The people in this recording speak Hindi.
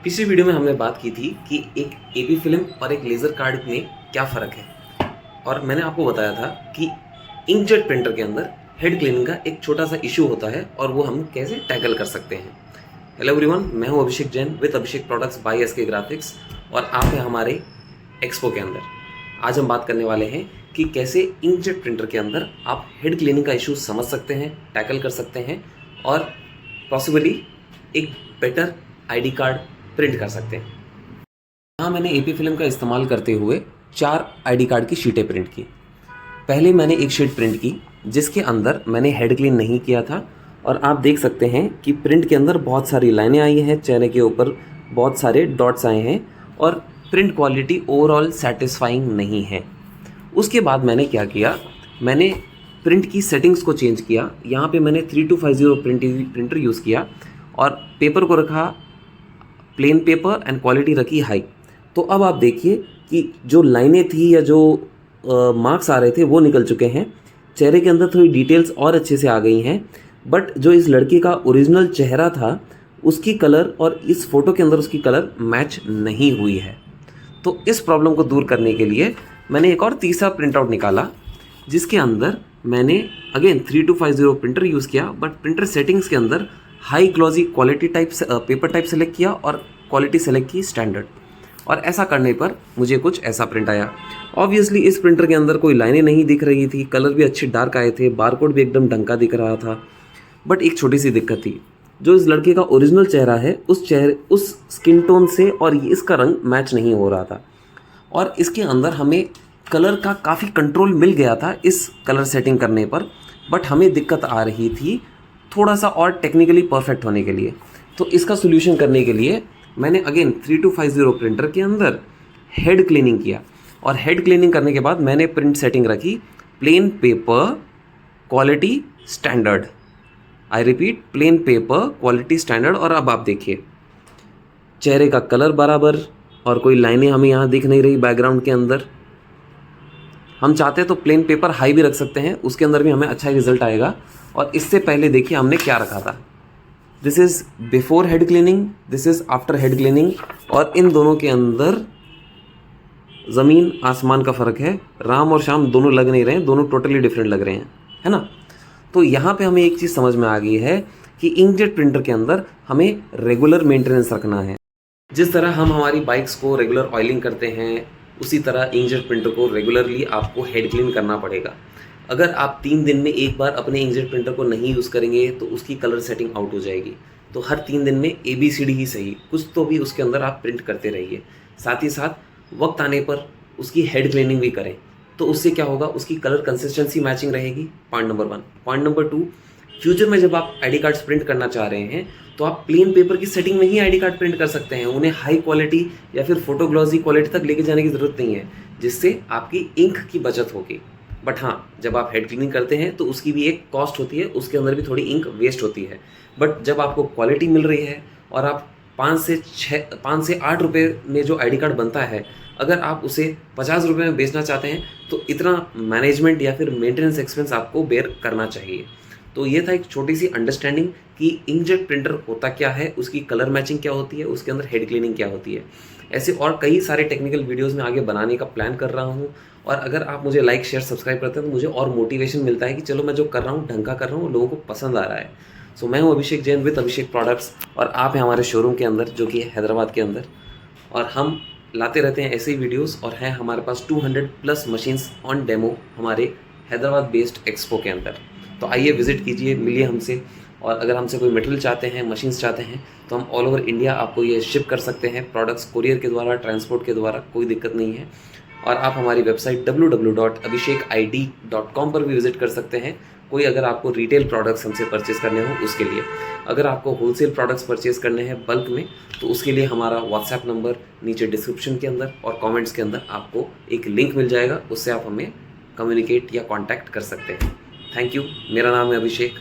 पिछली वीडियो में हमने बात की थी कि एक एपी फिल्म और एक लेज़र कार्ड में क्या फ़र्क है, और मैंने आपको बताया था कि इंकजेट प्रिंटर के अंदर हेड क्लीनिंग का एक छोटा सा इशू होता है और वो हम कैसे टैकल कर सकते हैं। हेलो एवरीवन, मैं हूं Abhishek Jain with Abhishek products by SK graphics और आप हैं हमारे एक्सपो के अंदर। आज हम बात करने वाले हैं कि कैसे इंकजेट प्रिंटर के अंदर आप हेड क्लीनिंग का इशू समझ सकते हैं, टैकल कर सकते हैं और पॉसिबली एक बेटर आईडी कार्ड प्रिंट कर सकते हैं। यहाँ मैंने एपी फिल्म का इस्तेमाल करते हुए 4 आईडी कार्ड की शीटें प्रिंट की। पहले मैंने एक शीट प्रिंट की जिसके अंदर मैंने हेड क्लीन नहीं किया था और आप देख सकते हैं कि प्रिंट के अंदर बहुत सारी लाइनें आई हैं, चेहरे के ऊपर बहुत सारे डॉट्स आए हैं और प्रिंट क्वालिटी ओवरऑल सेटिस्फाइंग नहीं है। उसके बाद मैंने क्या किया, मैंने प्रिंट की सेटिंग्स को चेंज किया। यहाँ पे मैंने 3250 प्रिंटर यूज़ किया और पेपर को रखा प्लेन पेपर एंड क्वालिटी रखी हाई। तो अब आप देखिए कि जो लाइनें थी या जो मार्क्स आ रहे थे वो निकल चुके हैं। चेहरे के अंदर थोड़ी डिटेल्स और अच्छे से आ गई हैं, बट जो इस लड़के का ओरिजिनल चेहरा था उसकी कलर और इस फोटो के अंदर उसकी कलर मैच नहीं हुई है। तो इस प्रॉब्लम को दूर करने के लिए मैंने एक और तीसरा प्रिंट आउट निकाला जिसके अंदर मैंने अगेन 3250 प्रिंटर यूज़ किया, बट प्रिंटर सेटिंग्स के अंदर high glossy quality type paper type select किया और क्वालिटी सेलेक्ट की स्टैंडर्ड। और ऐसा करने पर मुझे कुछ ऐसा प्रिंट आया। ऑब्वियसली इस प्रिंटर के अंदर कोई लाइनें नहीं दिख रही थी, कलर भी अच्छे डार्क आए थे, बारकोड भी एकदम ढंका दिख रहा था। बट एक छोटी सी दिक्कत थी, जो इस लड़के का ओरिजिनल चेहरा है उस स्किन टोन से और इसका रंग मैच नहीं हो रहा था। और इसके अंदर हमें कलर का काफ़ी कंट्रोल मिल गया था इस कलर सेटिंग करने पर, बट हमें दिक्कत आ रही थी थोड़ा सा और टेक्निकली परफेक्ट होने के लिए। तो इसका सोल्यूशन करने के लिए मैंने अगेन 3250 प्रिंटर के अंदर हेड क्लीनिंग किया और हेड क्लीनिंग करने के बाद मैंने प्रिंट सेटिंग रखी plain paper quality standard. I repeat, plain paper quality standard. और अब आप देखिए चेहरे का कलर बराबर और कोई लाइनें हमें यहाँ दिख नहीं रही बैकग्राउंड के अंदर। हम चाहते हैं तो प्लेन पेपर हाई भी रख सकते हैं, उसके अंदर भी हमें अच्छा रिजल्ट आएगा। और इससे पहले देखिए हमने क्या रखा था, this is before head cleaning, this is after head cleaning, और इन दोनों के अंदर ज़मीन आसमान का फ़र्क है। राम और श्याम दोनों लग नहीं रहे हैं, दोनों टोटली डिफरेंट लग रहे हैं, है ना। तो यहाँ पे हमें एक चीज़ समझ में आ गई है कि इंकजेट प्रिंटर के अंदर हमें रेगुलर मेंटेनेंस रखना है। जिस तरह हम हमारी बाइक्स को रेगुलर ऑयलिंग करते हैं, उसी तरह इंकजेट प्रिंटर को रेगुलरली आपको हेड क्लीन करना पड़ेगा। अगर आप 3 दिन में एक बार अपने इंकजेट प्रिंटर को नहीं यूज़ करेंगे तो उसकी कलर सेटिंग आउट हो जाएगी। तो हर 3 दिन में ABCD ही सही, कुछ तो भी उसके अंदर आप प्रिंट करते रहिए। साथ ही साथ वक्त आने पर उसकी हेड क्लीनिंग भी करें, तो उससे क्या होगा, उसकी कलर कंसिस्टेंसी मैचिंग रहेगी। Point number 1। Point number 2, future में जब आप आईडी कार्ड्स प्रिंट करना चाह रहे हैं तो आप प्लेन पेपर की सेटिंग में ही आईडी कार्ड प्रिंट कर सकते हैं। उन्हें हाई क्वालिटी या फिर फोटो ग्लॉसी क्वालिटी तक लेके जाने की ज़रूरत नहीं है, जिससे आपकी इंक की बचत होगी। बट हाँ, जब आप हेड क्लीनिंग करते हैं तो उसकी भी एक कॉस्ट होती है, उसके अंदर भी थोड़ी इंक वेस्ट होती है। बट जब आपको क्वालिटी मिल रही है और आप 5 से 8 रुपये में जो आईडी कार्ड बनता है, अगर आप उसे 50 रुपये में बेचना चाहते हैं तो इतना मैनेजमेंट या फिर मेंटेनेंस एक्सपेंस आपको बेयर करना चाहिए। तो ये था एक छोटी सी अंडरस्टैंडिंग कि इंकजेट प्रिंटर होता क्या है, उसकी कलर मैचिंग क्या होती है, उसके अंदर हेड क्लीनिंग क्या होती है। ऐसे और कई सारे टेक्निकल वीडियोस में आगे बनाने का प्लान कर रहा हूँ, और अगर आप मुझे लाइक शेयर सब्सक्राइब करते हैं तो मुझे और मोटिवेशन मिलता है कि चलो मैं जो कर रहा हूँ ढंग का कर रहा हूँ, लोगों को पसंद आ रहा है। सो मैं हूँ अभिषेक जैन विद अभिषेक प्रोडक्ट्स और आप हैं हमारे शोरूम के अंदर जो कि है हैदराबाद के अंदर, और हम लाते रहते हैं ऐसे ही वीडियोस। और हैं हमारे पास 200+ मशीन्स ऑन डेमो हमारे हैदराबाद बेस्ड एक्सपो के अंदर। तो आइए विजिट कीजिए, मिलिए हमसे। और अगर हमसे कोई मटेरियल चाहते हैं, मशीन्स चाहते हैं, तो हम ऑल ओवर इंडिया आपको ये शिप कर सकते हैं प्रोडक्ट्स, कोरियर के द्वारा, ट्रांसपोर्ट के द्वारा, कोई दिक्कत नहीं है। और आप हमारी वेबसाइट www.abhishekid.com पर भी विजिट कर सकते हैं, कोई अगर आपको रिटेल प्रोडक्ट्स हमसे परचेज़ करने हो उसके लिए। अगर आपको होलसेल प्रोडक्ट्स परचेज़ करने हैं बल्क में, तो उसके लिए हमारा व्हाट्सएप नंबर नीचे डिस्क्रिप्शन के अंदर और कमेंट्स के अंदर आपको एक लिंक मिल जाएगा, उससे आप हमें कम्युनिकेट या कॉन्टैक्ट कर सकते हैं। Thank you. मेरा नाम है अभिषेक।